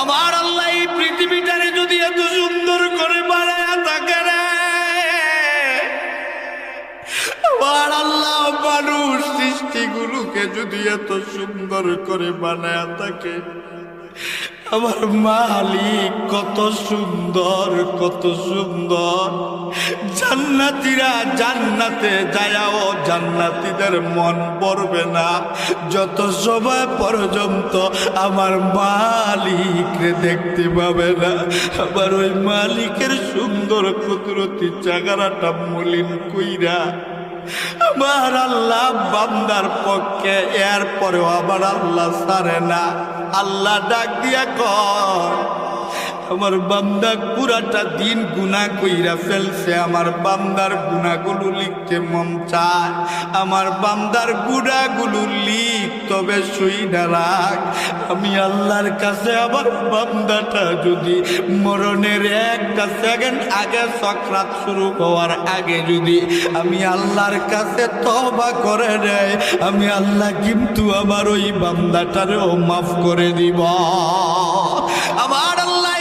আমার আল্লাহ এই পৃথিবীটারে যদি এত সুন্দর করে বানায়া থাকে রে, আমার আল্লাহ মানুষ সৃষ্টিগুলোকে যদি এত সুন্দর করে বানায়া থাকে, আমার মালিক কত সুন্দর, কত সুন্দর। জান্নাতীরা জান্নাতে যায়াও জান্নাতীদের মন পড়বে না যত সময় পর্যন্ত আমার মালিককে দেখতে পাবে না। আবার ওই মালিকের সুন্দর কুদরতি চেহারাটা মলিন কইরা আমার আল্লাহ বান্দার পক্ষে, এরপরেও আমার আল্লাহ ছাড়ে না। আল্লাহ ডাক দিয়া কয়, আমার বান্দা পুরাটা দিন গুনাহ কইরা ফেলছে, আমার বান্দার গুনাহগুলো লিখতে মন চায়। আমার বান্দার গুনাহগুলো লিখ, তবে শুইনা রাখ। আমি আল্লাহর কাছে আমার বান্দাটা যদি মরণের একটা সেকেন্ড আগে, সাকরাত শুরু হওয়ার আগে যদি আমি আল্লাহর কাছে তওবা করে নেয়, আমি আল্লাহ কিন্তু আমার ওই বান্দাটারেও মাফ করে দিব। আমার আল্লাহ